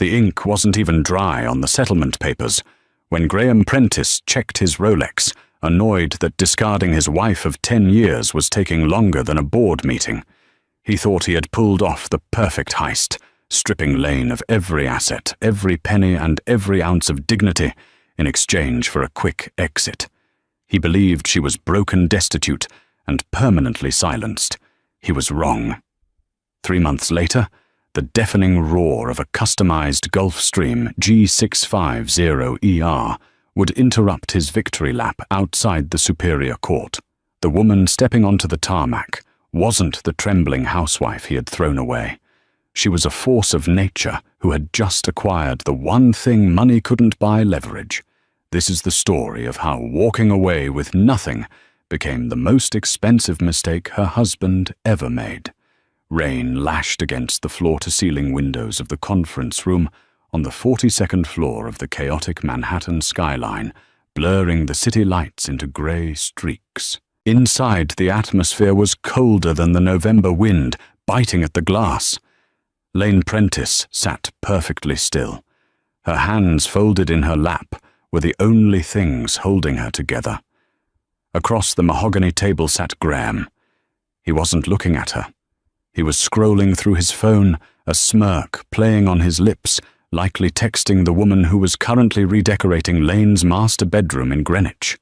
The ink wasn't even dry on the settlement papers when Graham Prentice checked his Rolex, annoyed that discarding his wife of 10 years was taking longer than a board meeting. He thought he had pulled off the perfect heist, stripping Lane of every asset, every penny and every ounce of dignity in exchange for a quick exit. He believed she was broken destitute and permanently silenced. He was wrong. 3 months later, the deafening roar of a customized Gulfstream G650ER would interrupt his victory lap outside the Superior Court. The woman stepping onto the tarmac wasn't the trembling housewife he had thrown away. She was a force of nature who had just acquired the one thing money couldn't buy: leverage. This is the story of how walking away with nothing became the most expensive mistake her husband ever made. Rain lashed against the floor-to-ceiling windows of the conference room on the 42nd floor of the chaotic Manhattan skyline, blurring the city lights into grey streaks. Inside, the atmosphere was colder than the November wind, biting at the glass. Lane Prentice sat perfectly still. Her hands folded in her lap were the only things holding her together. Across the mahogany table sat Graham. He wasn't looking at her. He was scrolling through his phone, a smirk playing on his lips, likely texting the woman who was currently redecorating Lane's master bedroom in Greenwich.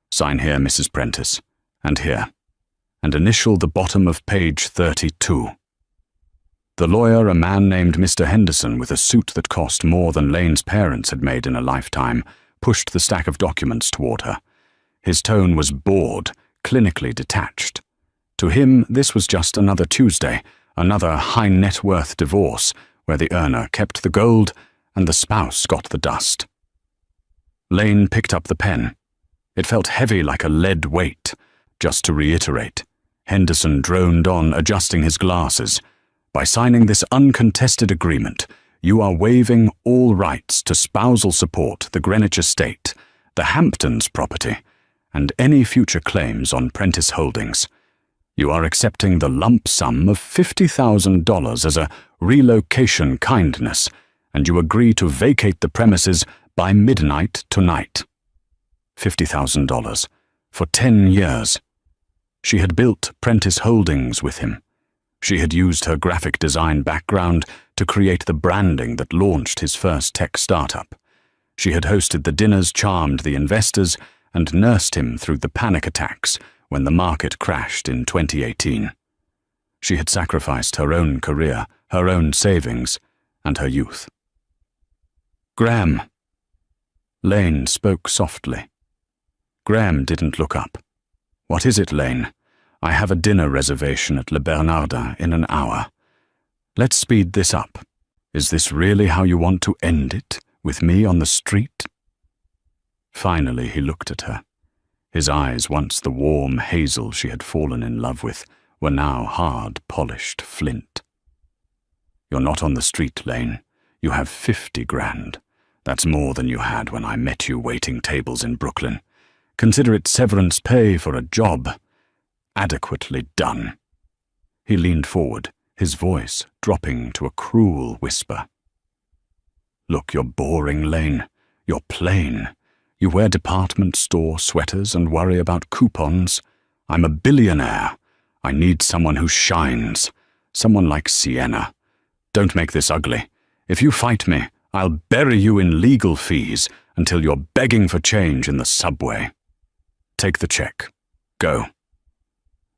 "Sign here, Mrs. Prentice, and here, and initial the bottom of page 32. The lawyer, a man named Mr. Henderson with a suit that cost more than Lane's parents had made in a lifetime, pushed the stack of documents toward her. His tone was bored, clinically detached. To him, this was just another Tuesday, another high-net-worth divorce, where the earner kept the gold and the spouse got the dust. Lane picked up the pen. It felt heavy like a lead weight. Just to reiterate, Henderson droned on, adjusting his glasses. By signing this uncontested agreement, you are waiving all rights to spousal support, the Greenwich estate, the Hamptons property, and any future claims on Prentice Holdings. You are accepting the lump sum of $50,000 as a relocation kindness, and you agree to vacate the premises by midnight tonight. $50,000 for 10 years. She had built Prentice Holdings with him. She had used her graphic design background to create the branding that launched his first tech startup. She had hosted the dinners, charmed the investors, and nursed him through the panic attacks when the market crashed in 2018. She had sacrificed her own career, her own savings, and her youth. "Graham." Lane spoke softly. Graham didn't look up. "What is it, Lane? I have a dinner reservation at Le Bernardin in an hour. Let's speed this up. Is this really how you want to end it, with me on the street?" Finally he looked at her. His eyes, once the warm hazel she had fallen in love with, were now hard, polished flint. "You're not on the street, Lane. You have 50 grand. That's more than you had when I met you waiting tables in Brooklyn. Consider it severance pay for a job. Adequately done." He leaned forward, his voice dropping to a cruel whisper. "Look, you're boring, Lane. You're plain. You wear department store sweaters and worry about coupons. I'm a billionaire. I need someone who shines. Someone like Sienna. Don't make this ugly. If you fight me, I'll bury you in legal fees until you're begging for change in the subway. Take the check. Go."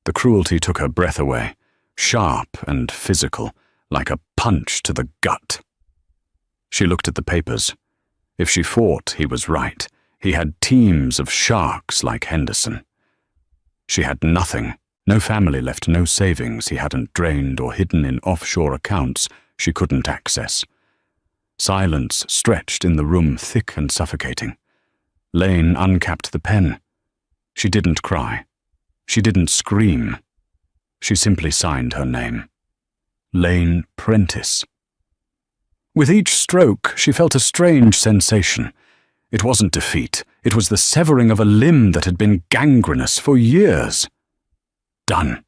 The cruelty took her breath away, sharp and physical, like a punch to the gut. She looked at the papers. If she fought, he was right. He had teams of sharks like Henderson. She had nothing, no family left, no savings he hadn't drained or hidden in offshore accounts she couldn't access. Silence stretched in the room, thick and suffocating. Lane uncapped the pen. She didn't cry. She didn't scream. She simply signed her name. Lane Prentice. With each stroke, she felt a strange sensation. It wasn't defeat. It was the severing of a limb that had been gangrenous for years. "Done,"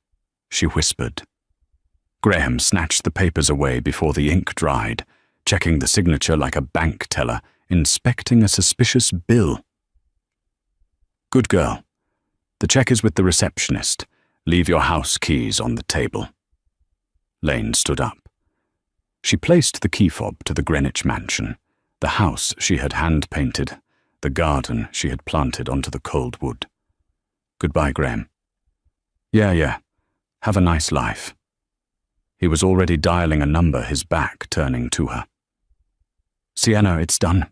she whispered. Graham snatched the papers away before the ink dried. checking the signature like a bank teller, inspecting a suspicious bill. "Good girl. The check is with the receptionist. Leave your house keys on the table." Lane stood up. She placed the key fob to the Greenwich mansion, the house she had hand-painted, the garden she had planted onto the cold wood. "Goodbye, Graham." Yeah. Have a nice life." He was already dialing a number, his back turning to her. "Sienna, it's done.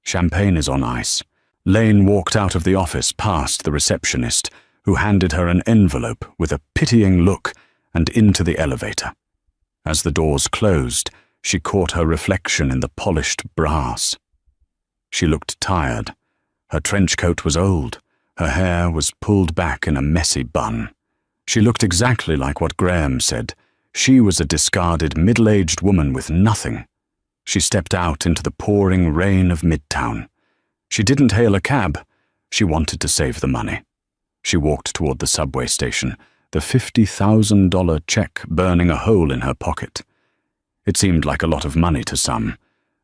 Champagne is on ice." Lane walked out of the office past the receptionist, who handed her an envelope with a pitying look, and into the elevator. As the doors closed, she caught her reflection in the polished brass. She looked tired. Her trench coat was old. Her hair was pulled back in a messy bun. She looked exactly like what Graham said. She was a discarded, middle-aged woman with nothing. She stepped out into the pouring rain of Midtown. She didn't hail a cab. She wanted to save the money. She walked toward the subway station, the $50,000 check burning a hole in her pocket. It seemed like a lot of money to some,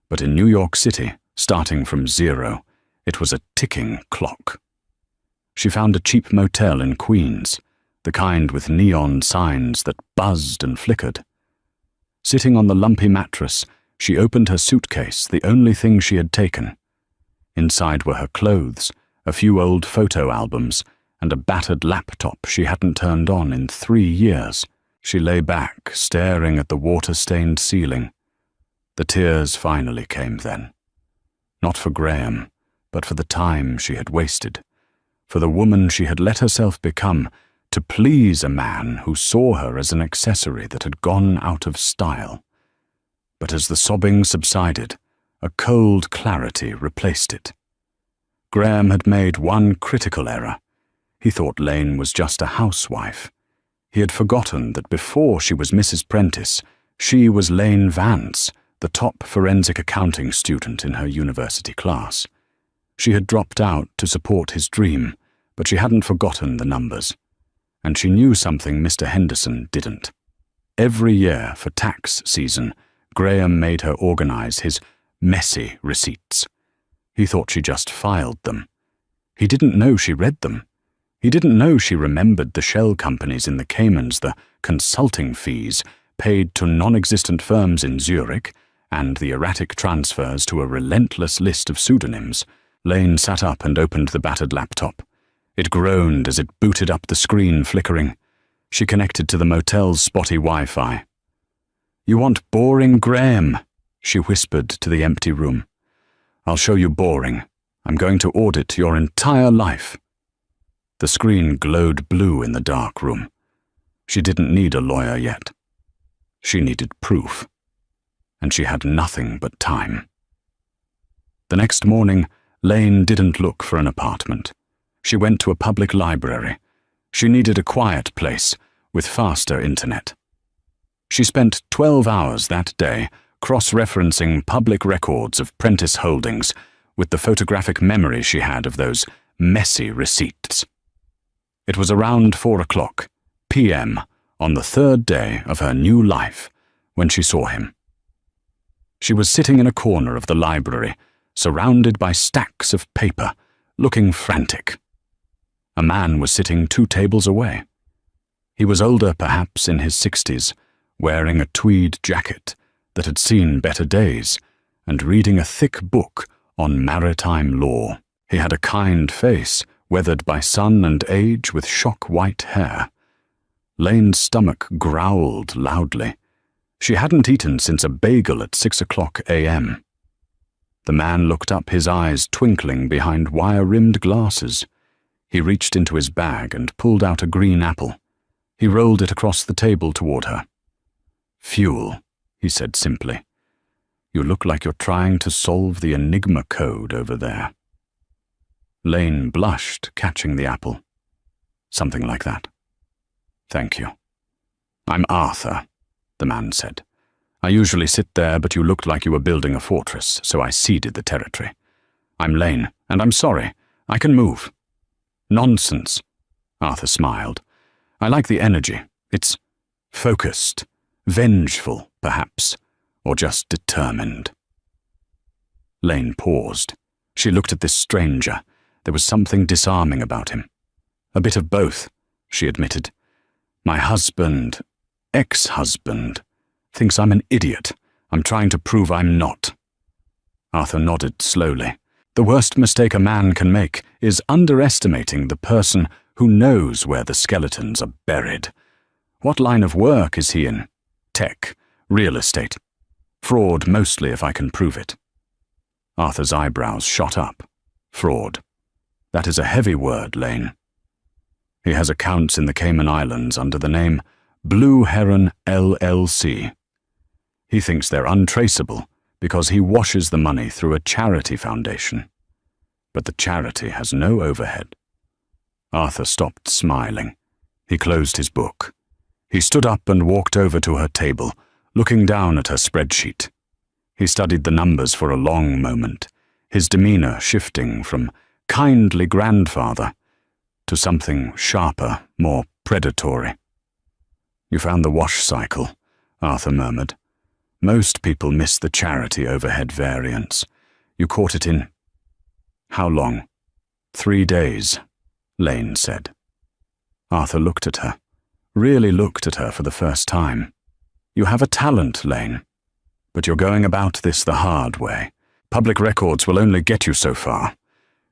but in New York City, starting from zero, it was a ticking clock. She found a cheap motel in Queens, the kind with neon signs that buzzed and flickered. Sitting on the lumpy mattress, she opened her suitcase, the only thing she had taken. Inside were her clothes, a few old photo albums, and a battered laptop she hadn't turned on in 3 years. She lay back, staring at the water-stained ceiling. The tears finally came then. Not for Graham, but for the time she had wasted, for the woman she had let herself become, to please a man who saw her as an accessory that had gone out of style. But as the sobbing subsided, a cold clarity replaced it. Graham had made one critical error. He thought Lane was just a housewife. He had forgotten that before she was Mrs. Prentice, she was Lane Vance, the top forensic accounting student in her university class. She had dropped out to support his dream, but she hadn't forgotten the numbers. And she knew something Mr. Henderson didn't. Every year for tax season, Graham made her organize his messy receipts. He thought she just filed them. He didn't know she read them. He didn't know she remembered the shell companies in the Caymans, the consulting fees paid to non-existent firms in Zurich, and the erratic transfers to a relentless list of pseudonyms. Lane sat up and opened the battered laptop. It groaned as it booted up the screen, flickering. She connected to the motel's spotty Wi-Fi. "You want boring Graham," she whispered to the empty room. "I'll show you boring. I'm going to audit your entire life." The screen glowed blue in the dark room. She didn't need a lawyer yet. She needed proof. And she had nothing but time. The next morning, Lane didn't look for an apartment. She went to a public library. She needed a quiet place with faster internet. She spent 12 hours that day cross-referencing public records of Prentice Holdings with the photographic memory she had of those messy receipts. It was around 4 p.m. on the third day of her new life when she saw him. She was sitting in a corner of the library, surrounded by stacks of paper, looking frantic. A man was sitting 2 tables away. He was older, perhaps in his 60s, wearing a tweed jacket that had seen better days, and reading a thick book on maritime law. He had a kind face, weathered by sun and age, with shock-white hair. Lane's stomach growled loudly. She hadn't eaten since a bagel at 6 a.m. The man looked up, his eyes twinkling behind wire-rimmed glasses. He reached into his bag and pulled out a green apple. He rolled it across the table toward her. "Fuel," he said simply. "You look like you're trying to solve the Enigma code over there." Lane blushed, catching the apple. "Something like that." "Thank you." "I'm Arthur," the man said. "I usually sit there, but you looked like you were building a fortress, so I ceded the territory. I'm Lane, and I'm sorry. I can move." "Nonsense," Arthur smiled. "I like the energy. It's focused, vengeful, perhaps, or just determined? Lane paused. She looked at this stranger. There was something disarming about him. A bit of both, she admitted. My husband, ex-husband, thinks I'm an idiot. I'm trying to prove I'm not. Arthur nodded slowly. The worst mistake a man can make is underestimating the person who knows where the skeletons are buried. What line of work is he in? Tech, real estate. Fraud mostly if I can prove it. Arthur's eyebrows shot up. Fraud. That is a heavy word, Lane. He has accounts in the Cayman Islands under the name Blue Heron LLC. He thinks they're untraceable because he washes the money through a charity foundation. But the charity has no overhead. Arthur stopped smiling. He closed his book. He stood up and walked over to her table, looking down at her spreadsheet. He studied the numbers for a long moment, his demeanor shifting from kindly grandfather to something sharper, more predatory. You found the wash cycle, Arthur murmured. Most people miss the charity overhead variance. You caught it in... How long? 3 days, Lane said. Arthur looked at her, really looked at her for the first time. You have a talent, Lane. But you're going about this the hard way. Public records will only get you so far.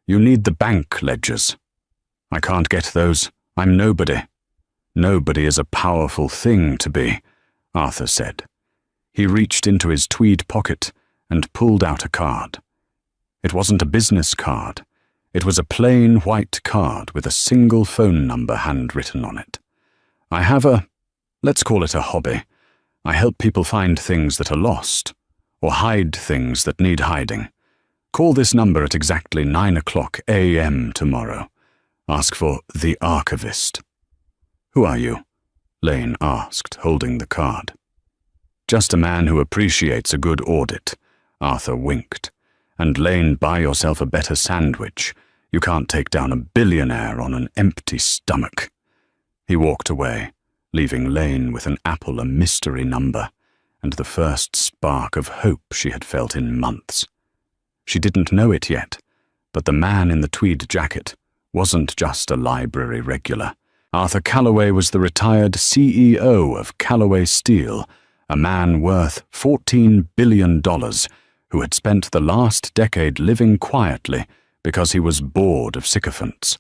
You need the bank ledgers. I can't get those. I'm nobody. Nobody is a powerful thing to be, Arthur said. He reached into his tweed pocket and pulled out a card. It wasn't a business card. It was a plain white card with a single phone number handwritten on it. I have let's call it a hobby. I help people find things that are lost, or hide things that need hiding. Call this number at exactly 9:00 a.m. tomorrow. Ask for the archivist. Who are you? Lane asked, holding the card. Just a man who appreciates a good audit, Arthur winked. And Lane, buy yourself a better sandwich. You can't take down a billionaire on an empty stomach. He walked away, leaving Lane with an apple a mystery number, and the first spark of hope she had felt in months. She didn't know it yet, but the man in the tweed jacket wasn't just a library regular. Arthur Calloway was the retired CEO of Calloway Steel, a man worth $14 billion who had spent the last decade living quietly because he was bored of sycophants.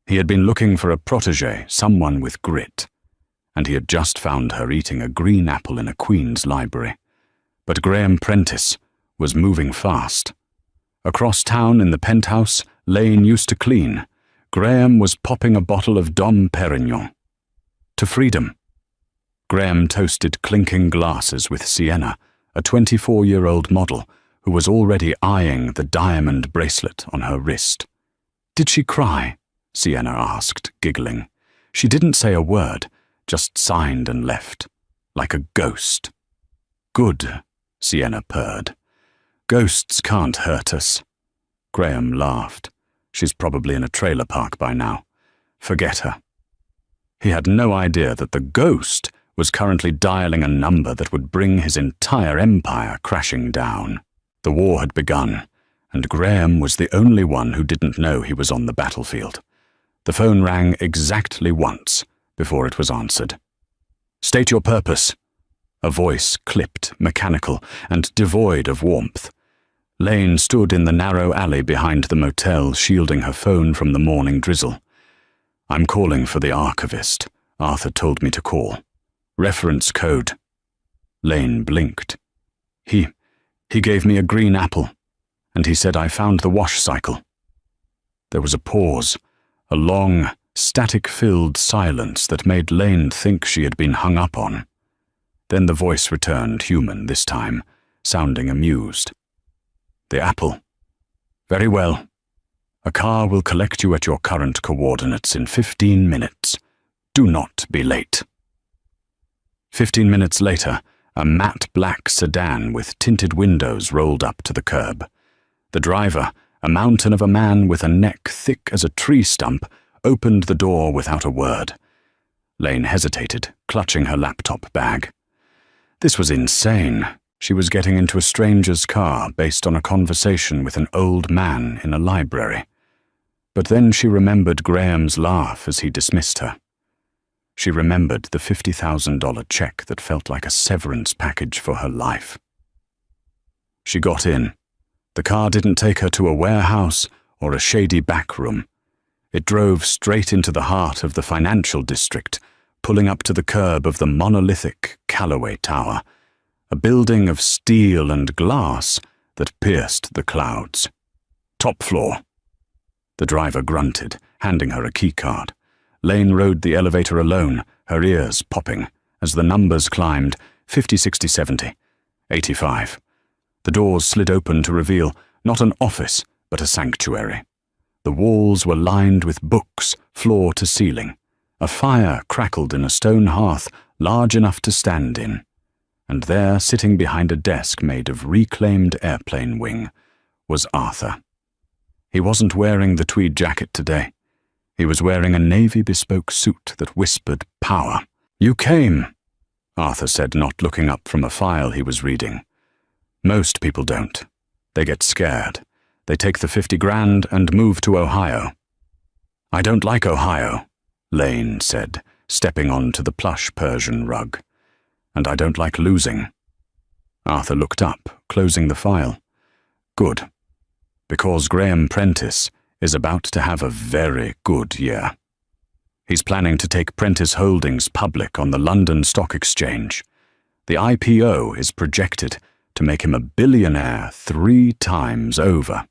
He had been looking for a protege, someone with grit, and he had just found her eating a green apple in a Queen's library. But Graham Prentice was moving fast. Across town in the penthouse Lane used to clean, Graham was popping a bottle of Dom Perignon. To freedom. Graham toasted clinking glasses with Sienna, a 24-year-old model who was already eyeing the diamond bracelet on her wrist. Did she cry? Sienna asked, giggling. She didn't say a word, just signed and left, like a ghost. Good, Sienna purred. Ghosts can't hurt us. Graham laughed. She's probably in a trailer park by now. Forget her. He had no idea that the ghost was currently dialing a number that would bring his entire empire crashing down. The war had begun, and Graham was the only one who didn't know he was on the battlefield. The phone rang exactly once before it was answered. State your purpose. A voice clipped, mechanical, and devoid of warmth. Lane stood in the narrow alley behind the motel, shielding her phone from the morning drizzle. I'm calling for the archivist. Arthur told me to call. Reference code. Lane blinked. He gave me a green apple, and he said I found the wash cycle. There was a pause, a long, static-filled silence that made Lane think she had been hung up on. Then the voice returned, human this time, sounding amused. The apple. Very well. A car will collect you at your current coordinates in 15 minutes. Do not be late. 15 minutes later, a matte black sedan with tinted windows rolled up to the curb. The driver, a mountain of a man with a neck thick as a tree stump, opened the door without a word. Lane hesitated, clutching her laptop bag. This was insane. She was getting into a stranger's car based on a conversation with an old man in a library. But then she remembered Graham's laugh as he dismissed her. She remembered the $50,000 check that felt like a severance package for her life. She got in. The car didn't take her to a warehouse or a shady back room. It drove straight into the heart of the financial district, pulling up to the curb of the monolithic Callaway Tower, a building of steel and glass that pierced the clouds. Top floor. The driver grunted, handing her a keycard. Lane rode the elevator alone, her ears popping, as the numbers climbed 50, 60, 70, 85. The doors slid open to reveal not an office, but a sanctuary. The walls were lined with books, floor to ceiling. A fire crackled in a stone hearth large enough to stand in. And there, sitting behind a desk made of reclaimed airplane wing, was Arthur. He wasn't wearing the tweed jacket today. He was wearing a navy bespoke suit that whispered power. "You came," Arthur said, not looking up from a file he was reading. "Most people don't. They get scared. They take the 50 grand and move to Ohio." "I don't like Ohio," Lane said, stepping onto the plush Persian rug. "And I don't like losing." Arthur looked up, closing the file. "Good. Because Graham Prentice is about to have a very good year. He's planning to take Prentice Holdings public on the London Stock Exchange. The IPO is projected to make him a billionaire 3 times over.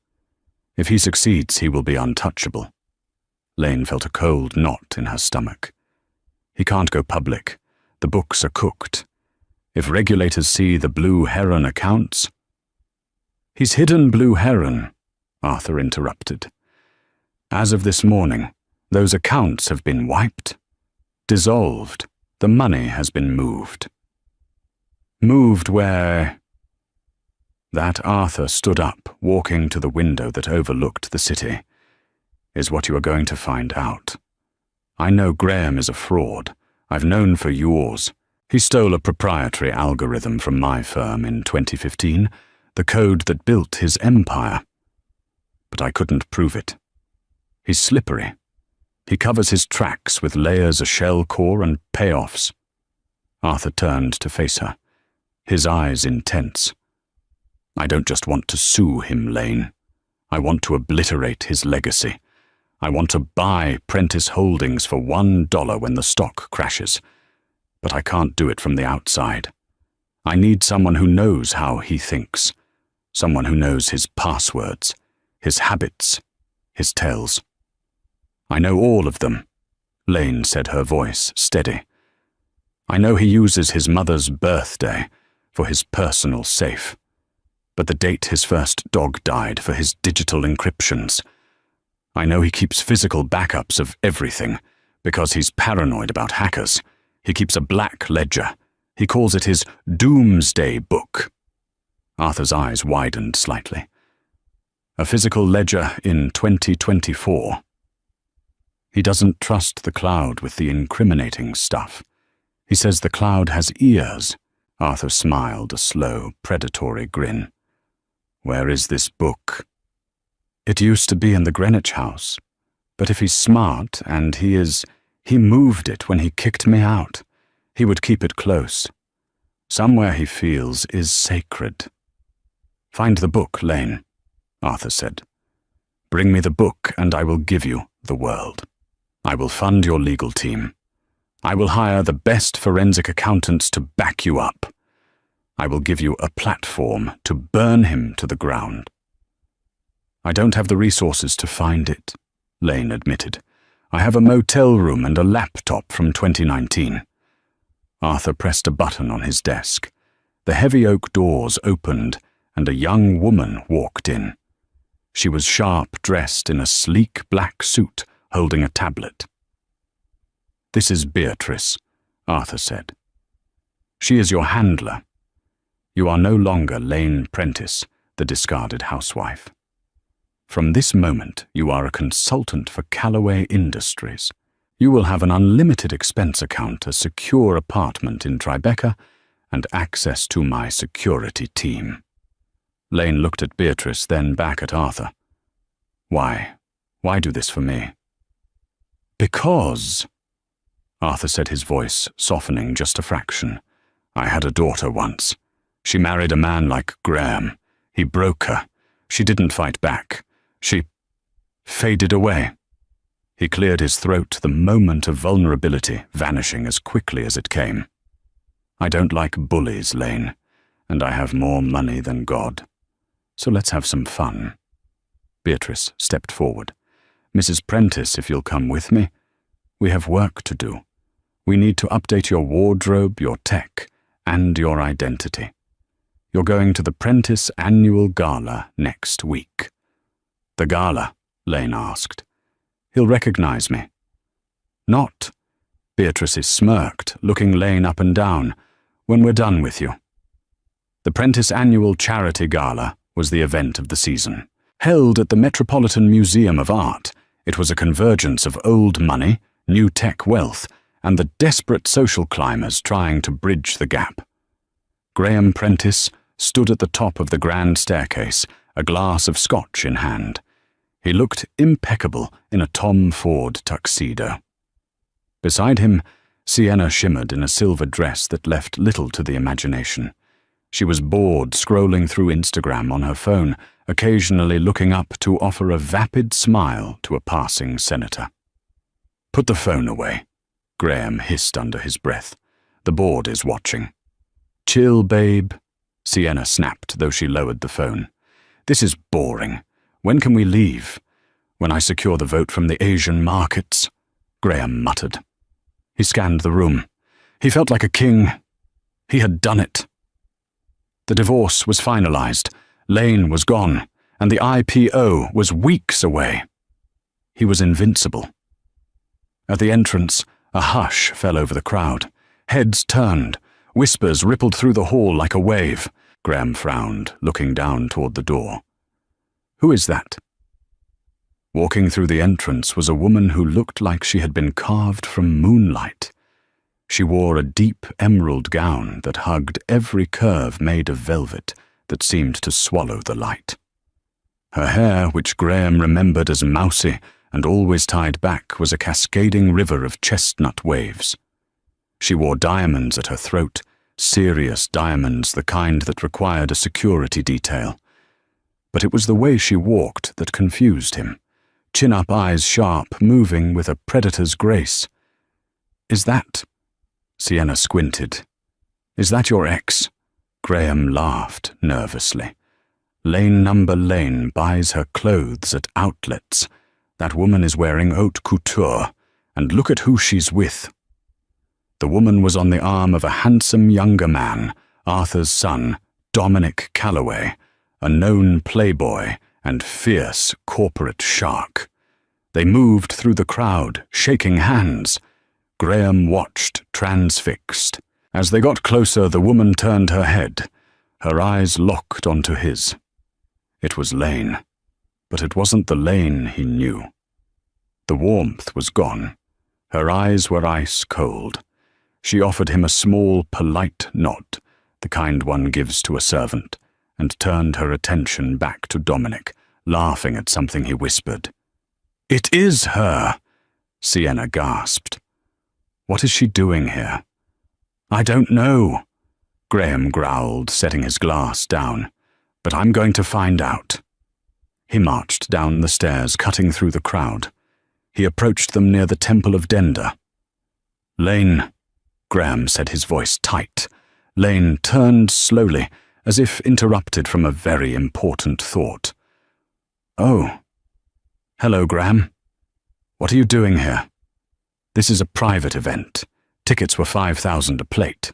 If he succeeds, he will be untouchable." Lane felt a cold knot in her stomach. He can't go public. The books are cooked. If regulators see the Blue Heron accounts... "He's hidden Blue Heron," Arthur interrupted. "As of this morning, those accounts have been wiped, dissolved. The money has been moved." "Moved where?" That Arthur stood up, walking to the window that overlooked the city, is what you are going to find out. I know Graham is a fraud. I've known for years. He stole a proprietary algorithm from my firm in 2015, the code that built his empire. But I couldn't prove it. He's slippery. He covers his tracks with layers of shell core and payoffs. Arthur turned to face her, his eyes intense. "I don't just want to sue him, Lane. I want to obliterate his legacy. I want to buy Prentice Holdings for $1 when the stock crashes. But I can't do it from the outside. I need someone who knows how he thinks. Someone who knows his passwords, his habits, his tells." "I know all of them," Lane said, her voice steady. "I know he uses his mother's birthday for his personal safe, but the date his first dog died for his digital encryptions. I know he keeps physical backups of everything because he's paranoid about hackers. He keeps a black ledger. He calls it his doomsday book." Arthur's eyes widened slightly. "A physical ledger in 2024. He doesn't trust the cloud with the incriminating stuff. He says the cloud has ears." Arthur smiled a slow, predatory grin. "Where is this book?" "It used to be in the Greenwich house. But if he's smart, and he moved it when he kicked me out. He would keep it close. Somewhere he feels is sacred." "Find the book, Lane," Arthur said. "Bring me the book and I will give you the world. I will fund your legal team. I will hire the best forensic accountants to back you up. I will give you a platform to burn him to the ground." "I don't have the resources to find it," Lane admitted. "I have a motel room and a laptop from 2019. Arthur pressed a button on his desk. The heavy oak doors opened and a young woman walked in. She was sharp dressed in a sleek black suit, holding a tablet. "This is Beatrice," Arthur said. "She is your handler. You are no longer Lane Prentice, the discarded housewife. From this moment, you are a consultant for Callaway Industries. You will have an unlimited expense account, a secure apartment in Tribeca, and access to my security team. Lane looked at Beatrice, then back at Arthur. Why? Why do this for me? Because, Arthur said, his voice softening just a fraction, I had a daughter once. She married a man like Graham. He broke her. She didn't fight back. She faded away. He cleared his throat, the moment of vulnerability vanishing as quickly as it came. I don't like bullies, Lane, and I have more money than God. So let's have some fun. Beatrice stepped forward. Mrs. Prentice, if you'll come with me. We have work to do. We need to update your wardrobe, your tech, and your identity. You're going to the Prentice annual gala next week. The gala? Lane asked. He'll recognize me. Not. Beatrice smirked, looking Lane up and down. When we're done with you. The Prentice Annual Charity Gala was the event of the season. Held at the Metropolitan Museum of Art, it was a convergence of old money, new tech wealth, and the desperate social climbers trying to bridge the gap. Graham Prentice stood at the top of the grand staircase, a glass of scotch in hand. He looked impeccable in a Tom Ford tuxedo. Beside him, Sienna shimmered in a silver dress that left little to the imagination. She was bored scrolling through Instagram on her phone, occasionally looking up to offer a vapid smile to a passing senator. Put the phone away, Graham hissed under his breath. The board is watching. Chill, babe, Sienna snapped, though she lowered the phone. This is boring. When can we leave? When I secure the vote from the Asian markets, Graham muttered. He scanned the room. He felt like a king. He had done it. The divorce was finalized. Lane was gone, and the IPO was weeks away. He was invincible. At the entrance, a hush fell over the crowd. Heads turned. Whispers rippled through the hall like a wave. Graham frowned, looking down toward the door. Who is that? Walking through the entrance was a woman who looked like she had been carved from moonlight. She wore a deep emerald gown that hugged every curve made of velvet that seemed to swallow the light. Her hair, which Graham remembered as mousy and always tied back, was a cascading river of chestnut waves. She wore diamonds at her throat, serious diamonds, the kind that required a security detail. But it was the way she walked that confused him. Chin-up eyes sharp, moving with a predator's grace. Is that... Sienna squinted. Is that your ex? Graham laughed nervously. Lane number Lane buys her clothes at outlets. That woman is wearing haute couture, and look at who she's with. The woman was on the arm of a handsome younger man, Arthur's son, Dominic Calloway, a known playboy and fierce corporate shark. They moved through the crowd, shaking hands. Graham watched, transfixed. As they got closer, the woman turned her head. Her eyes locked onto his. It was Lane, but it wasn't the Lane he knew. The warmth was gone. Her eyes were ice cold. She offered him a small, polite nod, the kind one gives to a servant, and turned her attention back to Dominic, laughing at something he whispered. It is her, Sienna gasped. What is she doing here? I don't know, Graham growled, setting his glass down, but I'm going to find out. He marched down the stairs, cutting through the crowd. He approached them near the Temple of Denda. Lane, Graham said, his voice tight. Lane turned slowly, as if interrupted from a very important thought. Oh. Hello, Graham. What are you doing here? This is a private event. Tickets were $5,000 a plate.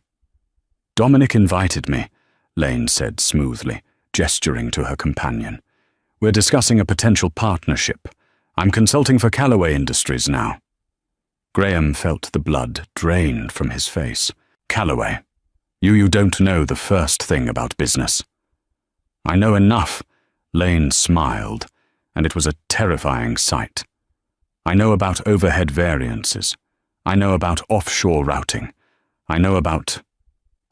Dominic invited me, Lane said smoothly, gesturing to her companion. We're discussing a potential partnership. I'm consulting for Calloway Industries now. Graham felt the blood drained from his face. Calloway. You don't know the first thing about business. I know enough, Lane smiled, and it was a terrifying sight. I know about overhead variances. I know about offshore routing. I know about...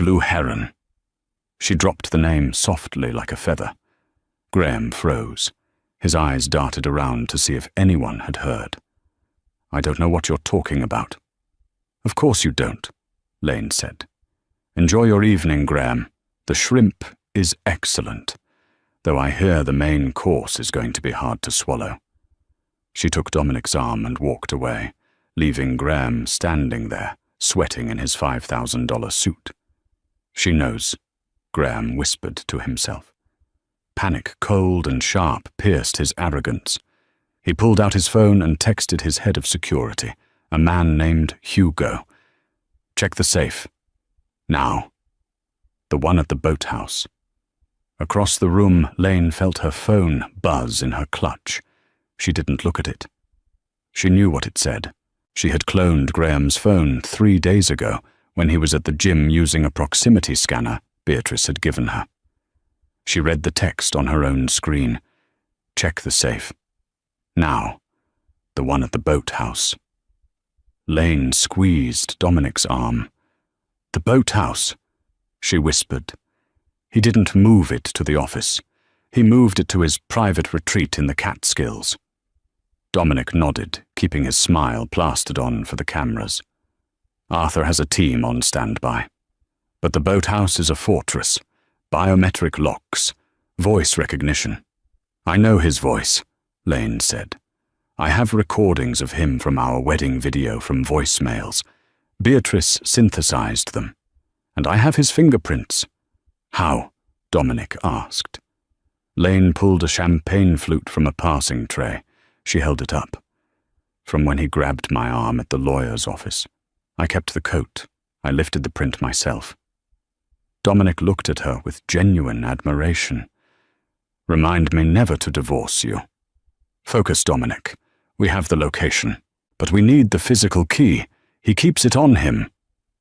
Blue Heron. She dropped the name softly like a feather. Graham froze. His eyes darted around to see if anyone had heard. I don't know what you're talking about. Of course you don't, Lane said. Enjoy your evening, Graham. The shrimp is excellent, though I hear the main course is going to be hard to swallow. She took Dominic's arm and walked away, leaving Graham standing there, sweating in his $5,000 suit. She knows, Graham whispered to himself. Panic, cold and sharp, pierced his arrogance. He pulled out his phone and texted his head of security, a man named Hugo. Check the safe. Now. The one at the boathouse. Across the room, Lane felt her phone buzz in her clutch. She didn't look at it. She knew what it said. She had cloned Graham's phone 3 days ago when he was at the gym using a proximity scanner Beatrice had given her. She read the text on her own screen. Check the safe. Now. The one at the boathouse. Lane squeezed Dominic's arm. The boathouse, she whispered. He didn't move it to the office. He moved it to his private retreat in the Catskills. Dominic nodded, keeping his smile plastered on for the cameras. Arthur has a team on standby. But the boathouse is a fortress. Biometric locks. Voice recognition. I know his voice, Lane said. I have recordings of him from our wedding video from voicemails. Beatrice synthesized them. And I have his fingerprints. How? Dominic asked. Lane pulled a champagne flute from a passing tray. She held it up. From when he grabbed my arm at the lawyer's office. I kept the coat. I lifted the print myself. Dominic looked at her with genuine admiration. Remind me never to divorce you. Focus, Dominic. We have the location. But we need the physical key. He keeps it on him.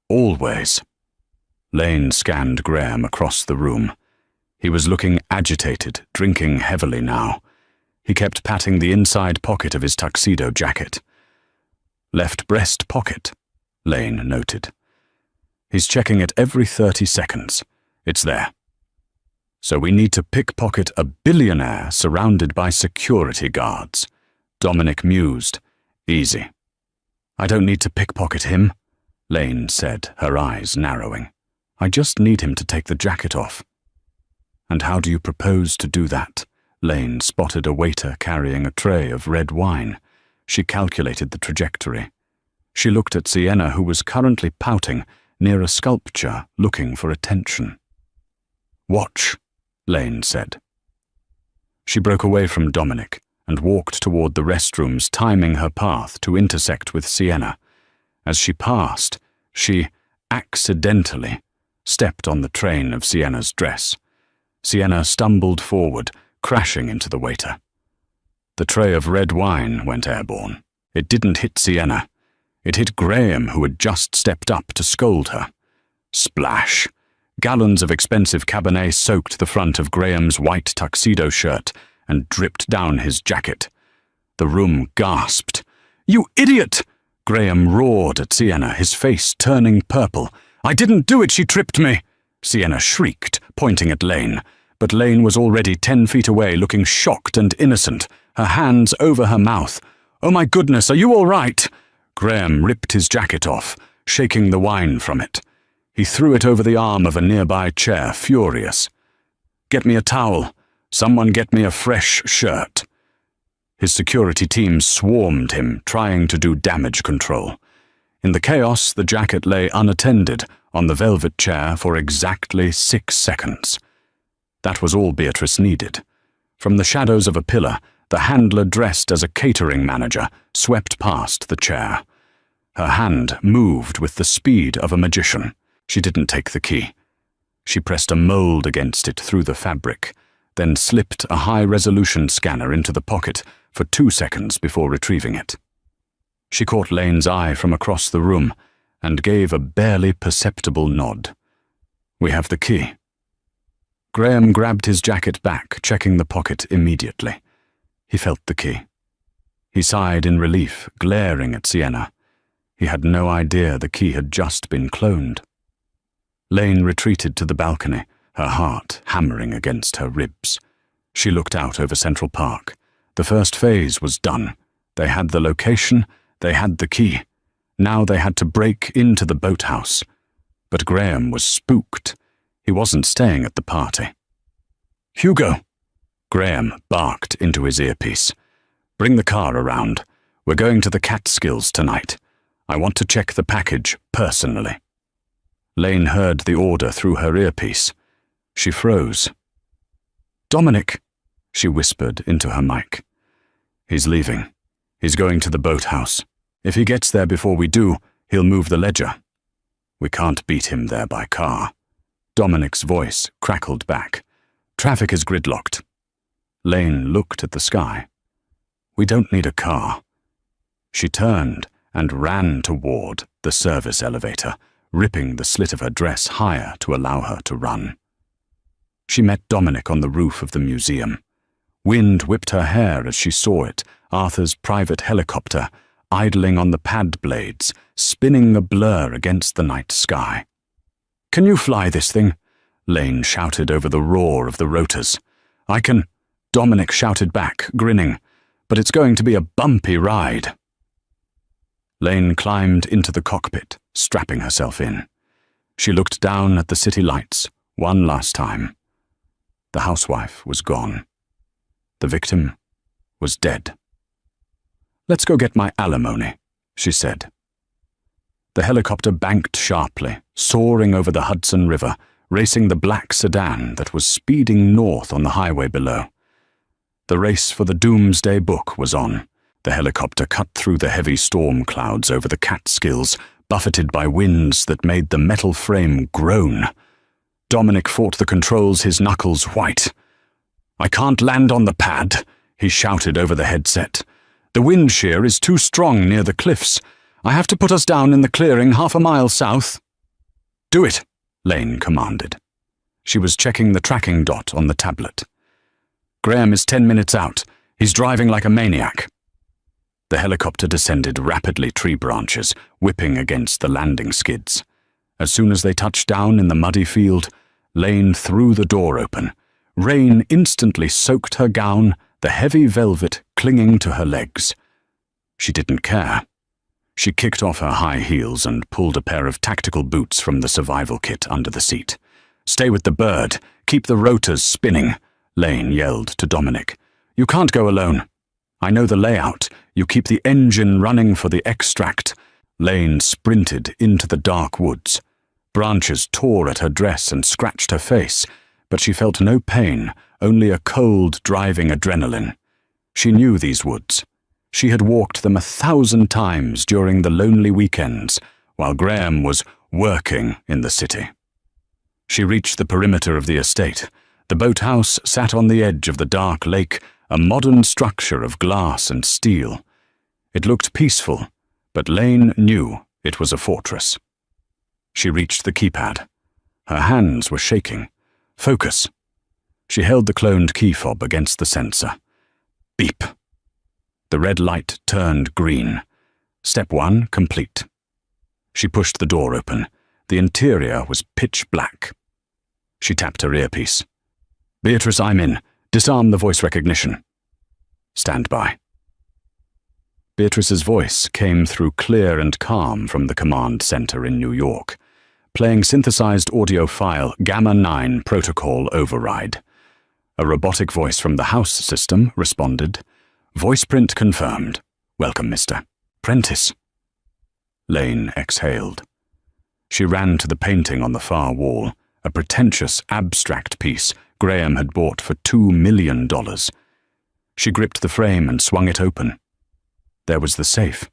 Always. Lane scanned Graham across the room. He was looking agitated, drinking heavily now. He kept patting the inside pocket of his tuxedo jacket. Left breast pocket, Lane noted. He's checking it every 30 seconds. It's there. So we need to pickpocket a billionaire surrounded by security guards. Dominic mused. Easy. I don't need to pickpocket him, Lane said, her eyes narrowing. I just need him to take the jacket off. And how do you propose to do that? Lane spotted a waiter carrying a tray of red wine. She calculated the trajectory. She looked at Sienna, who was currently pouting near a sculpture, looking for attention. Watch, Lane said. She broke away from Dominic and walked toward the restrooms, timing her path to intersect with Sienna. As she passed, she accidentally stepped on the train of Sienna's dress. Sienna stumbled forward, crashing into the waiter. The tray of red wine went airborne. It didn't hit Sienna. It hit Graham, who had just stepped up to scold her. Splash! Gallons of expensive Cabernet soaked the front of Graham's white tuxedo shirt and dripped down his jacket. The room gasped. You idiot! Graham roared at Sienna, his face turning purple. I didn't do it, she tripped me! Sienna shrieked, pointing at Lane. But Lane was already 10 feet away, looking shocked and innocent, her hands over her mouth. Oh my goodness, are you all right? Graham ripped his jacket off, shaking the wine from it. He threw it over the arm of a nearby chair, furious. Get me a towel. Someone get me a fresh shirt. His security team swarmed him, trying to do damage control. In the chaos, the jacket lay unattended on the velvet chair for exactly 6 seconds. That was all Beatrice needed. From the shadows of a pillar, the handler dressed as a catering manager swept past the chair. Her hand moved with the speed of a magician. She didn't take the key. She pressed a mold against it through the fabric, then slipped a high-resolution scanner into the pocket for 2 seconds before retrieving it. She caught Lane's eye from across the room and gave a barely perceptible nod. We have the key. Graham grabbed his jacket back, checking the pocket immediately. He felt the key. He sighed in relief, glaring at Sienna. He had no idea the key had just been cloned. Lane retreated to the balcony, her heart hammering against her ribs. She looked out over Central Park. The first phase was done. They had the location, they had the key. Now they had to break into the boathouse. But Graham was spooked. He wasn't staying at the party. "Hugo!" Graham barked into his earpiece. "Bring the car around. We're going to the Catskills tonight. I want to check the package personally." Lane heard the order through her earpiece. She froze. "Dominic," she whispered into her mic. "He's leaving. He's going to the boathouse. If he gets there before we do, he'll move the ledger. We can't beat him there by car." Dominic's voice crackled back. "Traffic is gridlocked." Lane looked at the sky. "We don't need a car." She turned and ran toward the service elevator, ripping the slit of her dress higher to allow her to run. She met Dominic on the roof of the museum. Wind whipped her hair as she saw it, Arthur's private helicopter, idling on the pad blades, spinning a blur against the night sky. "Can you fly this thing?" Lane shouted over the roar of the rotors. "I can," Dominic shouted back, grinning, "but it's going to be a bumpy ride." Lane climbed into the cockpit, strapping herself in. She looked down at the city lights one last time. The housewife was gone. The victim was dead. "Let's go get my alimony," she said. The helicopter banked sharply, soaring over the Hudson River, racing the black sedan that was speeding north on the highway below. The race for the Doomsday Book was on. The helicopter cut through the heavy storm clouds over the Catskills, buffeted by winds that made the metal frame groan. Dominic fought the controls, his knuckles white. "I can't land on the pad," he shouted over the headset. "The wind shear is too strong near the cliffs. I have to put us down in the clearing half a mile south." "Do it," Lane commanded. She was checking the tracking dot on the tablet. "Graham is 10 minutes out. He's driving like a maniac." The helicopter descended rapidly tree branches, whipping against the landing skids. As soon as they touched down in the muddy field, Lane threw the door open. Rain instantly soaked her gown, the heavy velvet clinging to her legs. She didn't care. She kicked off her high heels and pulled a pair of tactical boots from the survival kit under the seat. "Stay with the bird. Keep the rotors spinning," Lane yelled to Dominic. "You can't go alone. I know the layout. You keep the engine running for the extract." Lane sprinted into the dark woods. Branches tore at her dress and scratched her face, but she felt no pain, only a cold, driving adrenaline. She knew these woods. She had walked them 1,000 times during the lonely weekends, while Graham was working in the city. She reached the perimeter of the estate. The boathouse sat on the edge of the dark lake, a modern structure of glass and steel. It looked peaceful, but Lane knew it was a fortress. She reached the keypad. Her hands were shaking. "Focus." She held the cloned key fob against the sensor. Beep. The red light turned green. Step 1 complete. She pushed the door open. The interior was pitch black. She tapped her earpiece. "Beatrice, I'm in. Disarm the voice recognition." "Stand by." Beatrice's voice came through clear and calm from the command center in New York, playing synthesized audio file Gamma 9 protocol override. A robotic voice from the house system responded. "Voice print confirmed. Welcome, Mr. Prentice." Lane exhaled. She ran to the painting on the far wall, a pretentious abstract piece Graham had bought for $2 million. She gripped the frame and swung it open. There was the safe.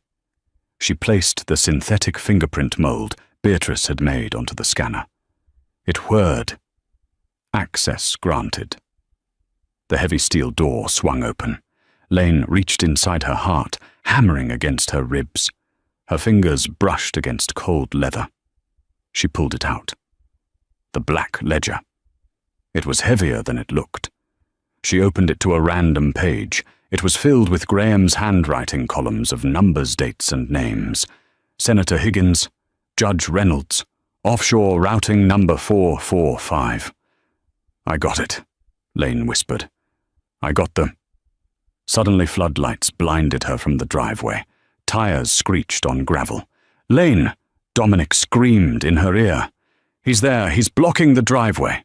She placed the synthetic fingerprint mold Beatrice had made onto the scanner. It whirred. Access granted. The heavy steel door swung open. Lane reached inside her heart, hammering against her ribs. Her fingers brushed against cold leather. She pulled it out. The black ledger. It was heavier than it looked. She opened it to a random page. It was filled with Graham's handwriting columns of numbers, dates, and names. Senator Higgins, Judge Reynolds, Offshore routing number 445. I got it, Lane whispered. I got the... Suddenly floodlights blinded her from the driveway. Tires screeched on gravel. Lane! Dominic screamed in her ear. He's there, he's blocking the driveway.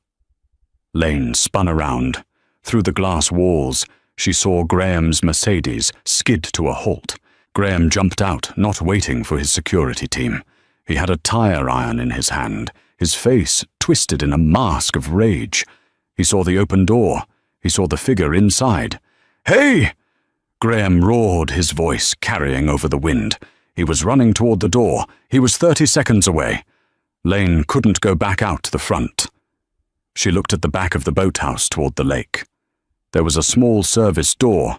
Lane spun around. Through the glass walls, she saw Graham's Mercedes skid to a halt. Graham jumped out, not waiting for his security team. He had a tire iron in his hand, his face twisted in a mask of rage. He saw the open door. He saw the figure inside. Hey! Graham roared, his voice carrying over the wind. He was running toward the door. He was 30 seconds away. Lane couldn't go back out the front. She looked at the back of the boathouse toward the lake. There was a small service door,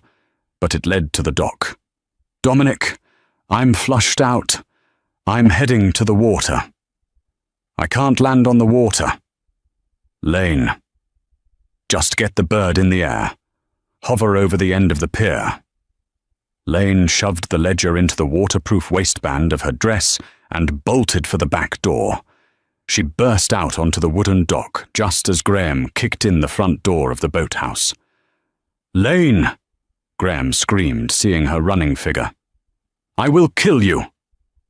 but it led to the dock. Dominic, I'm flushed out. I'm heading to the water. I can't land on the water. Lane, just get the bird in the air. Hover over the end of the pier. Lane shoved the ledger into the waterproof waistband of her dress and bolted for the back door. She burst out onto the wooden dock just as Graham kicked in the front door of the boathouse. Lane! Graham screamed, seeing her running figure. I will kill you!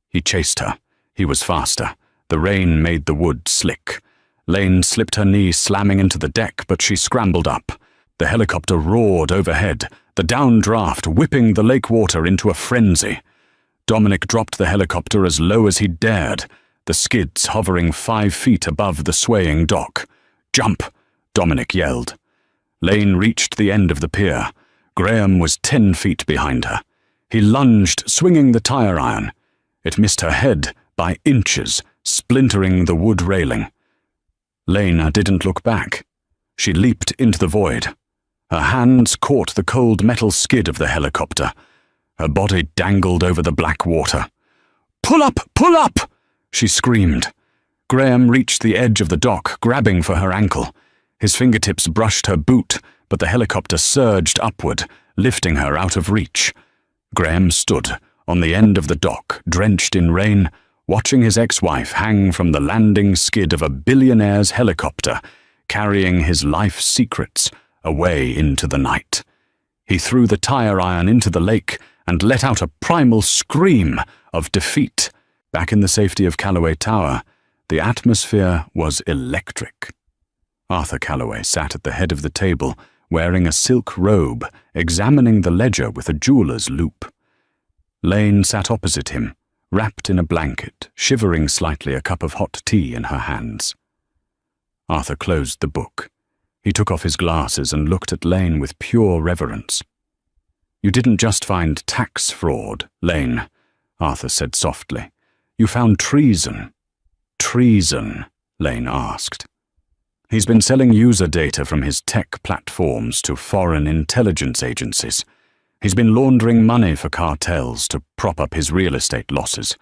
He chased her. He was faster. The rain made the wood slick. Lane slipped her knee, slamming into the deck, but she scrambled up. The helicopter roared overhead, the downdraft whipping the lake water into a frenzy. Dominic dropped the helicopter as low as he dared, the skids hovering 5 feet above the swaying dock. Jump! Dominic yelled. Lane reached the end of the pier. Graham was 10 feet behind her. He lunged, swinging the tire iron. It missed her head by inches, splintering the wood railing. Lane didn't look back. She leaped into the void. Her hands caught the cold metal skid of the helicopter. Her body dangled over the black water. Pull up! Pull up! She screamed. Graham reached the edge of the dock, grabbing for her ankle. His fingertips brushed her boot, but the helicopter surged upward, lifting her out of reach. Graham stood on the end of the dock, drenched in rain, watching his ex-wife hang from the landing skid of a billionaire's helicopter, carrying his life's secrets away into the night. He threw the tire iron into the lake and let out a primal scream of defeat. Back in the safety of Calloway Tower, the atmosphere was electric. Arthur Calloway sat at the head of the table, wearing a silk robe, examining the ledger with a jeweler's loupe. Lane sat opposite him, wrapped in a blanket, shivering slightly, a cup of hot tea in her hands. Arthur closed the book. He took off his glasses and looked at Lane with pure reverence. You didn't just find tax fraud, Lane, Arthur said softly. You found treason. Treason, Lane asked. He's been selling user data from his tech platforms to foreign intelligence agencies. He's been laundering money for cartels to prop up his real estate losses.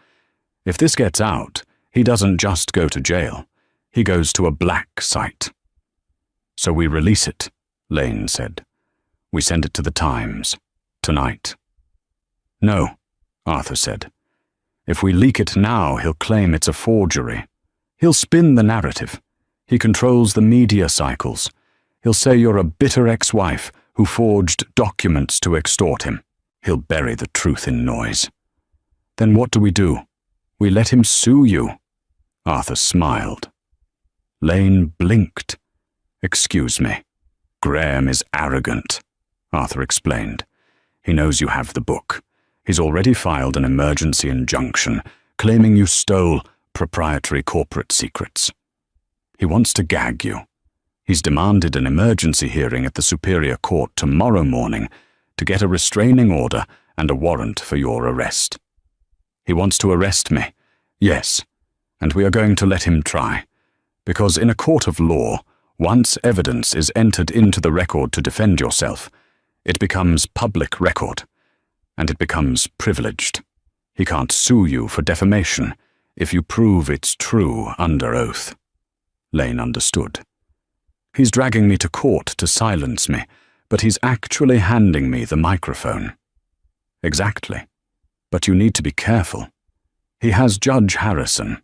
If this gets out, he doesn't just go to jail. He goes to a black site. So we release it, Lane said. We send it to the Times. Tonight. No, Arthur said. If we leak it now, he'll claim it's a forgery. He'll spin the narrative. He controls the media cycles. He'll say you're a bitter ex-wife who forged documents to extort him. He'll bury the truth in noise. Then what do? We let him sue you. Arthur smiled. Lane blinked. Excuse me. Graham is arrogant, Arthur explained. He knows you have the book. He's already filed an emergency injunction, claiming you stole proprietary corporate secrets. He wants to gag you. He's demanded an emergency hearing at the Superior Court tomorrow morning to get a restraining order and a warrant for your arrest. He wants to arrest me, yes, and we are going to let him try, because in a court of law, once evidence is entered into the record to defend yourself, it becomes public record, and it becomes privileged. He can't sue you for defamation if you prove it's true under oath. Lane understood. He's dragging me to court to silence me, but he's actually handing me the microphone. Exactly. But you need to be careful. He has Judge Harrison,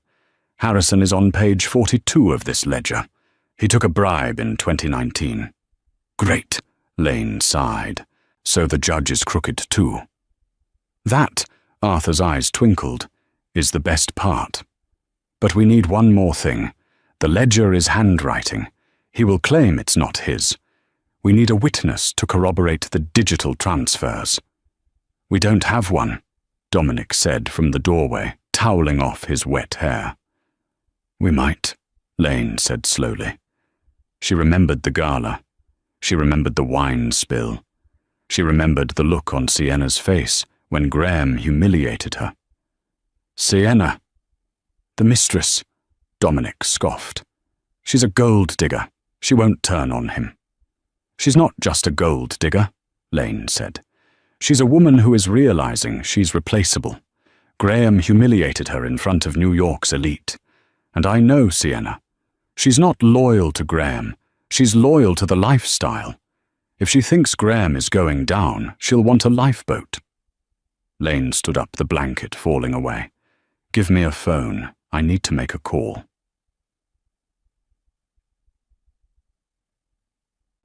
Harrison is on page 42 of this ledger. He took a bribe in 2019. Great, Lane sighed. So the judge is crooked too. That, Arthur's eyes twinkled, is the best part. But we need one more thing. The ledger is handwriting. He will claim it's not his. We need a witness to corroborate the digital transfers. We don't have one, Dominic said from the doorway, toweling off his wet hair. We might, Lane said slowly. She remembered the gala. She remembered the wine spill. She remembered the look on Sienna's face when Graham humiliated her. Sienna. The mistress, Dominic scoffed. She's a gold digger. She won't turn on him. She's not just a gold digger, Lane said. She's a woman who is realizing she's replaceable. Graham humiliated her in front of New York's elite. And I know Sienna. She's not loyal to Graham. She's loyal to the lifestyle. If she thinks Graham is going down, she'll want a lifeboat. Lane stood up, the blanket falling away. Give me a phone. I need to make a call.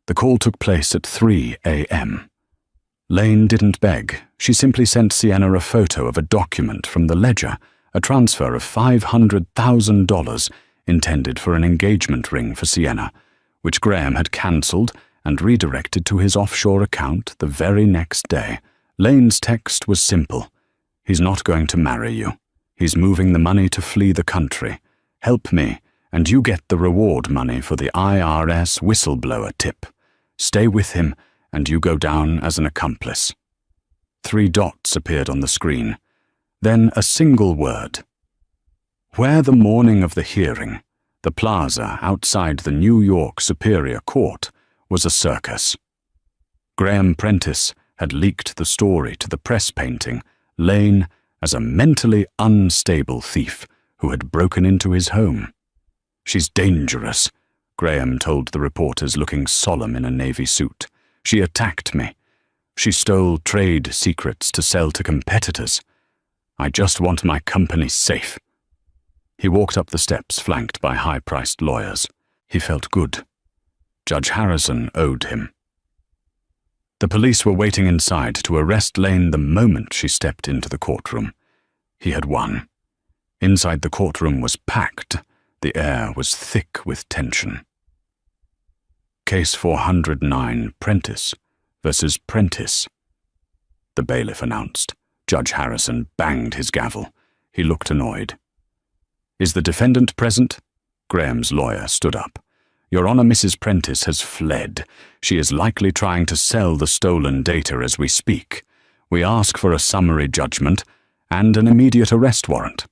The call took place at 3 a.m. Lane didn't beg. She simply sent Sienna a photo of a document from the ledger, a transfer of $500,000 intended for an engagement ring for Sienna, which Graham had cancelled and redirected to his offshore account the very next day. Lane's text was simple. He's not going to marry you. He's moving the money to flee the country. Help me, and you get the reward money for the IRS whistleblower tip. Stay with him, and you go down as an accomplice. 3 dots appeared on the screen. Then a single word. Where the morning of the hearing, the plaza outside the New York Superior Court, was a circus. Graham Prentice had leaked the story to the press, painting Lane as a mentally unstable thief who had broken into his home. She's dangerous, Graham told the reporters, looking solemn in a navy suit. She attacked me. She stole trade secrets to sell to competitors. I just want my company safe. He walked up the steps, flanked by high-priced lawyers. He felt good. Judge Harrison owed him. The police were waiting inside to arrest Lane the moment she stepped into the courtroom. He had won. Inside the courtroom was packed. The air was thick with tension. Case 409, Prentice versus Prentice, the bailiff announced. Judge Harrison banged his gavel. He looked annoyed. Is the defendant present? Graham's lawyer stood up. Your Honor, Mrs. Prentice has fled. She is likely trying to sell the stolen data as we speak. We ask for a summary judgment and an immediate arrest warrant.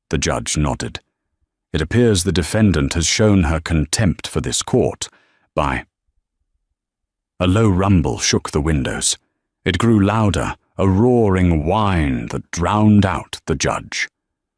The judge nodded. It appears the defendant has shown her contempt for this court by... A low rumble shook the windows. It grew louder, a roaring whine that drowned out the judge.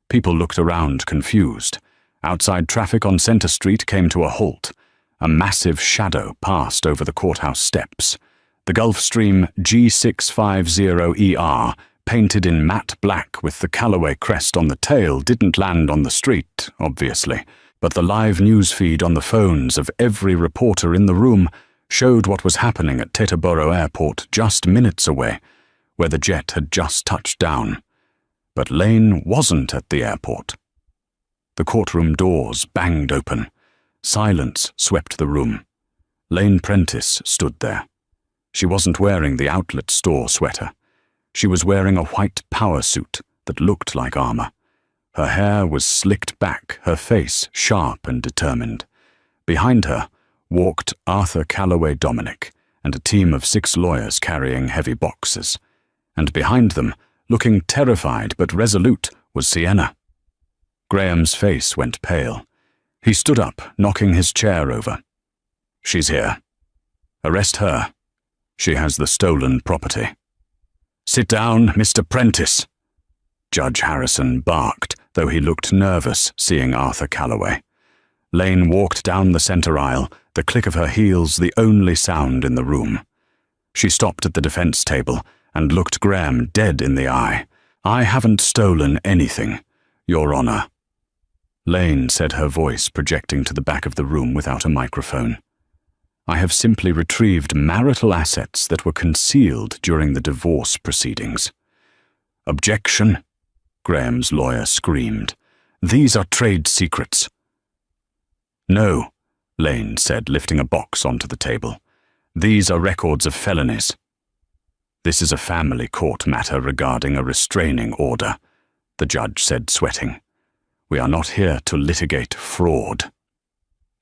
People looked around, confused. Outside traffic on Center Street came to a halt. A massive shadow passed over the courthouse steps. The Gulfstream G650ER, painted in matte black with the Callaway crest on the tail, didn't land on the street, obviously, but the live news feed on the phones of every reporter in the room showed what was happening at Teterboro Airport just minutes away, where the jet had just touched down. But Lane wasn't at the airport. The courtroom doors banged open. Silence swept the room. Lane Prentice stood there. She wasn't wearing the outlet store sweater. She was wearing a white power suit that looked like armor. Her hair was slicked back, her face sharp and determined. Behind her walked Arthur Callaway Dominic and a team of 6 lawyers carrying heavy boxes. And behind them, looking terrified but resolute, was Sienna. Graham's face went pale. He stood up, knocking his chair over. She's here. Arrest her. She has the stolen property. Sit down, Mr. Prentice. Judge Harrison barked, though he looked nervous seeing Arthur Callaway. Lane walked down the center aisle, the click of her heels the only sound in the room. She stopped at the defense table and looked Graham dead in the eye. I haven't stolen anything, Your Honor. Lane said, her voice projecting to the back of the room without a microphone. I have simply retrieved marital assets that were concealed during the divorce proceedings. Objection, Graham's lawyer screamed. These are trade secrets. No, Lane said, lifting a box onto the table. These are records of felonies. This is a family court matter regarding a restraining order, the judge said, sweating. We are not here to litigate fraud.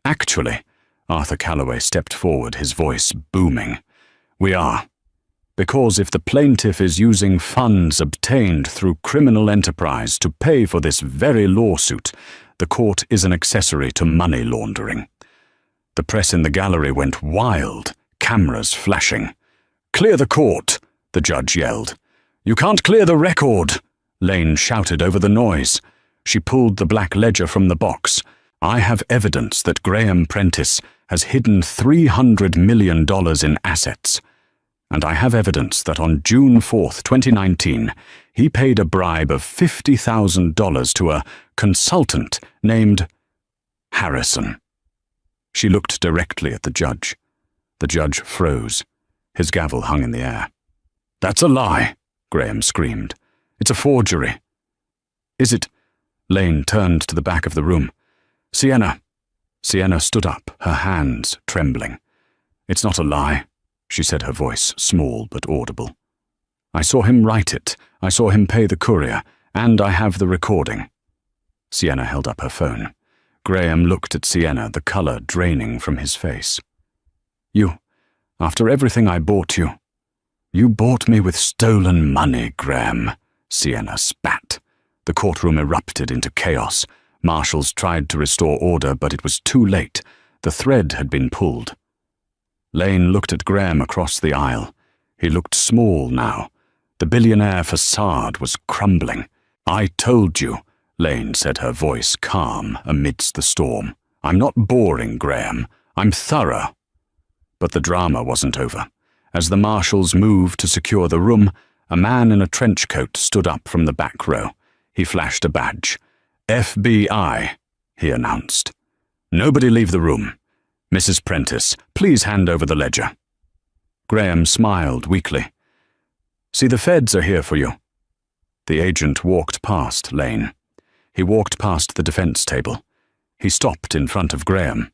Actually, Arthur Calloway stepped forward, his voice booming. We are. Because if the plaintiff is using funds obtained through criminal enterprise to pay for this very lawsuit, the court is an accessory to money laundering. The press in the gallery went wild, cameras flashing. Clear the court, the judge yelled. You can't clear the record, Lane shouted over the noise. She pulled the black ledger from the box. I have evidence that Graham Prentice has hidden $300 million in assets. And I have evidence that on June 4th, 2019, he paid a bribe of $50,000 to a consultant named Harrison. She looked directly at the judge. The judge froze. His gavel hung in the air. That's a lie, Graham screamed. It's a forgery. Is it? Lane turned to the back of the room. Sienna. Sienna stood up, her hands trembling. It's not a lie, she said, her voice small but audible. I saw him write it. I saw him pay the courier, and I have the recording. Sienna held up her phone. Graham looked at Sienna, the color draining from his face. You, after everything I bought you. You bought me with stolen money, Graham, Sienna spat. The courtroom erupted into chaos. Marshals tried to restore order, but it was too late. The thread had been pulled. Lane looked at Graham across the aisle. He looked small now. The billionaire facade was crumbling. I told you, Lane said, her voice calm amidst the storm. I'm not boring, Graham. I'm thorough. But the drama wasn't over. As the marshals moved to secure the room, a man in a trench coat stood up from the back row. He flashed a badge. FBI, he announced. Nobody leave the room. Mrs. Prentice, please hand over the ledger. Graham smiled weakly. See, the feds are here for you. The agent walked past Lane. He walked past the defense table. He stopped in front of Graham.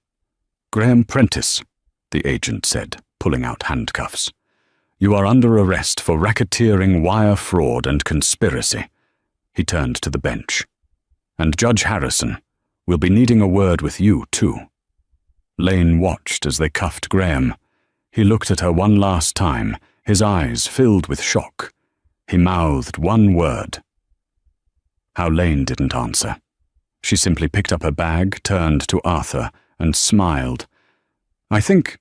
Graham Prentice, the agent said, pulling out handcuffs. You are under arrest for racketeering, wire fraud, and conspiracy. He turned to the bench. And Judge Harrison, we'll be needing a word with you, too. Lane watched as they cuffed Graham. He looked at her one last time, his eyes filled with shock. He mouthed one word. How Lane didn't answer. She simply picked up her bag, turned to Arthur, and smiled. I think,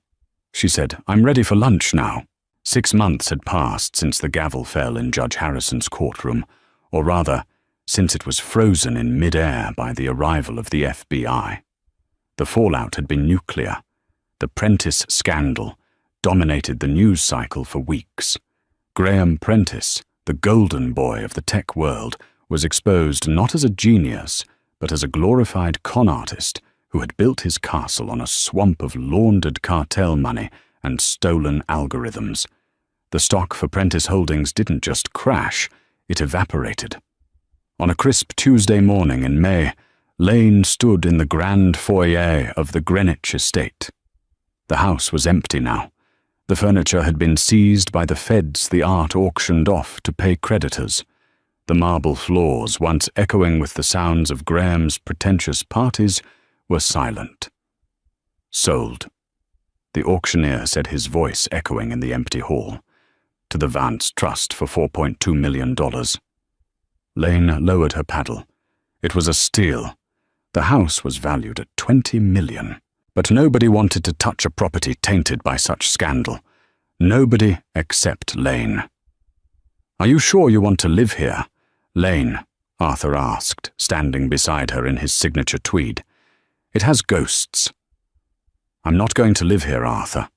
she said, I'm ready for lunch now. 6 months had passed since the gavel fell in Judge Harrison's courtroom, or rather, since it was frozen in mid-air by the arrival of the FBI. The fallout had been nuclear. The Prentice scandal dominated the news cycle for weeks. Graham Prentice, the golden boy of the tech world, was exposed not as a genius, but as a glorified con artist who had built his castle on a swamp of laundered cartel money and stolen algorithms. The stock for Prentice Holdings didn't just crash, it evaporated. On a crisp Tuesday morning in May, Lane stood in the grand foyer of the Greenwich estate. The house was empty now. The furniture had been seized by the feds, the art auctioned off to pay creditors. The marble floors, once echoing with the sounds of Graham's pretentious parties, were silent. Sold. The auctioneer said, his voice echoing in the empty hall. To the Vance Trust for $4.2 million. Lane lowered her paddle. It was a steal. The house was valued at $20 million. But nobody wanted to touch a property tainted by such scandal. Nobody except Lane. Are you sure you want to live here? Lane, Arthur asked, standing beside her in his signature tweed. It has ghosts. I'm not going to live here, Arthur,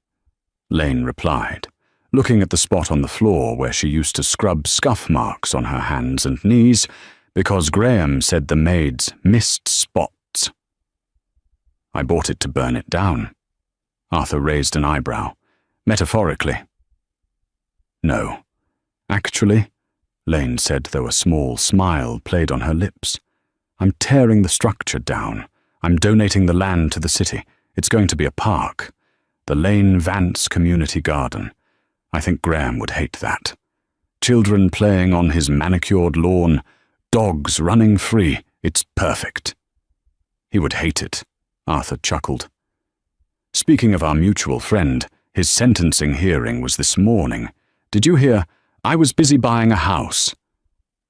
Lane replied, looking at the spot on the floor where she used to scrub scuff marks on her hands and knees because Graham said the maids missed spots I bought it to burn it down. Arthur raised an eyebrow. Metaphorically. No. Actually, Lane said, though a small smile played on her lips, I'm tearing the structure down. I'm donating the land to the city. It's going to be a park. The Lane Vance Community Garden. I think Graham would hate that. Children playing on his manicured lawn, dogs running free. It's perfect. He would hate it, Arthur chuckled. Speaking of our mutual friend, his sentencing hearing was this morning. Did you hear? I was busy buying a house.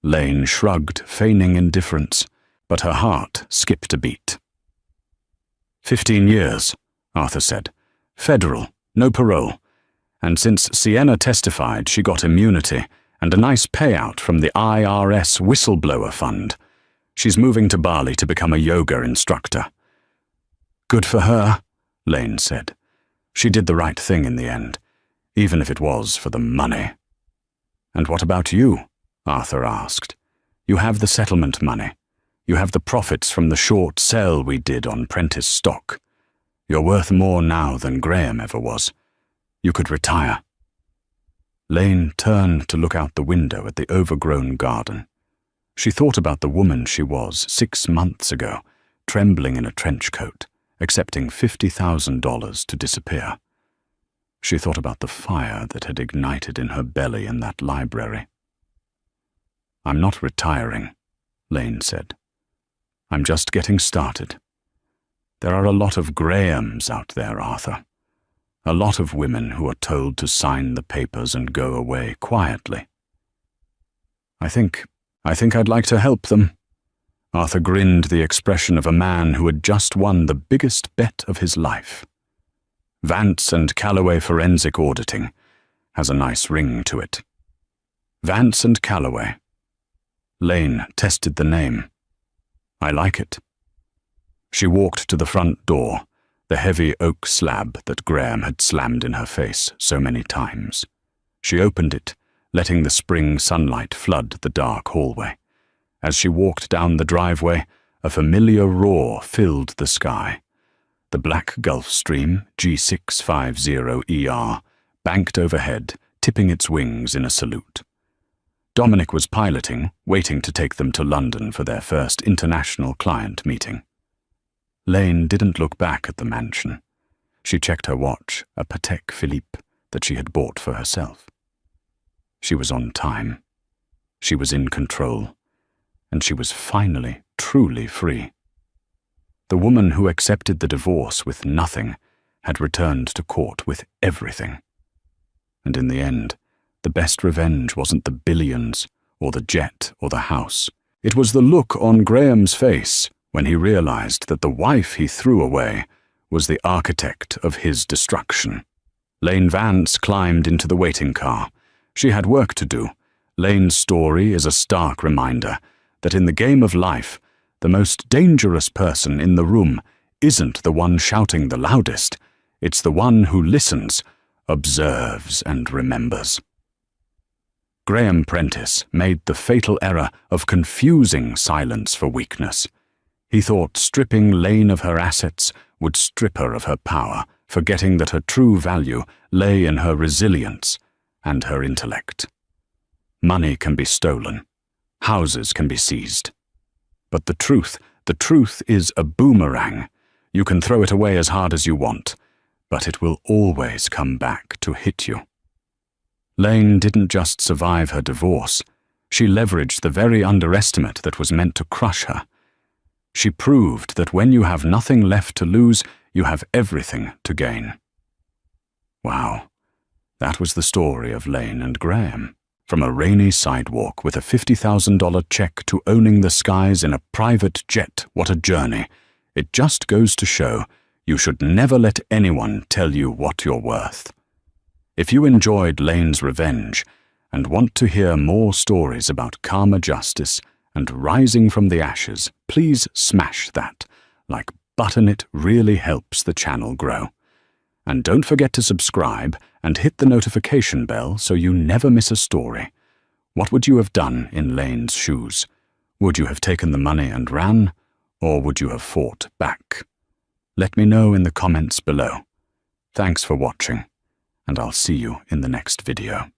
Lane shrugged, feigning indifference, but her heart skipped a beat. 15 years, Arthur said. Federal, no parole. And since Sienna testified, she got immunity and a nice payout from the IRS whistleblower fund. She's moving to Bali to become a yoga instructor. Good for her, Lane said. She did the right thing in the end, even if it was for the money. And what about you? Arthur asked. You have the settlement money. You have the profits from the short sale we did on Prentice stock. You're worth more now than Graham ever was. You could retire. Lane turned to look out the window at the overgrown garden. She thought about the woman she was 6 months ago, trembling in a trench coat, accepting $50,000 to disappear. She thought about the fire that had ignited in her belly in that library. I'm not retiring, Lane said. I'm just getting started. There are a lot of Grahams out there, Arthur. A lot of women who are told to sign the papers and go away quietly. I think I'd like to help them. Arthur grinned the expression of a man who had just won the biggest bet of his life. Vance and Calloway Forensic Auditing has a nice ring to it. Vance and Calloway. Lane tested the name. I like it. She walked to the front door, the heavy oak slab that Graham had slammed in her face so many times. She opened it, letting the spring sunlight flood the dark hallway. As she walked down the driveway, a familiar roar filled the sky. The black Gulf Stream, G650ER, banked overhead, tipping its wings in a salute. Dominic was piloting, waiting to take them to London for their first international client meeting. Lane didn't look back at the mansion. She checked her watch, a Patek Philippe that she had bought for herself. She was on time. She was in control. And she was finally, truly free. The woman who accepted the divorce with nothing had returned to court with everything. And in the end, the best revenge wasn't the billions, or the jet, or the house. It was the look on Graham's face when he realized that the wife he threw away was the architect of his destruction. Lane Vance climbed into the waiting car. She had work to do. Lane's story is a stark reminder that in the game of life, the most dangerous person in the room isn't the one shouting the loudest. It's the one who listens, observes, and remembers. Graham Prentice made the fatal error of confusing silence for weakness. He thought stripping Lane of her assets would strip her of her power, forgetting that her true value lay in her resilience and her intellect. Money can be stolen. Houses can be seized. But the truth is a boomerang. You can throw it away as hard as you want, but it will always come back to hit you. Lane didn't just survive her divorce. She leveraged the very underestimate that was meant to crush her. She proved that when you have nothing left to lose, you have everything to gain. Wow, that was the story of Lane and Graham. From a rainy sidewalk with a $50,000 check to owning the skies in a private jet, what a journey. It just goes to show you should never let anyone tell you what you're worth. If you enjoyed Lane's revenge and want to hear more stories about karma justice and rising from the ashes, please smash that like button. It really helps the channel grow. And don't forget to subscribe and hit the notification bell so you never miss a story. What would you have done in Lane's shoes? Would you have taken the money and ran, or would you have fought back? Let me know in the comments below. Thanks for watching, and I'll see you in the next video.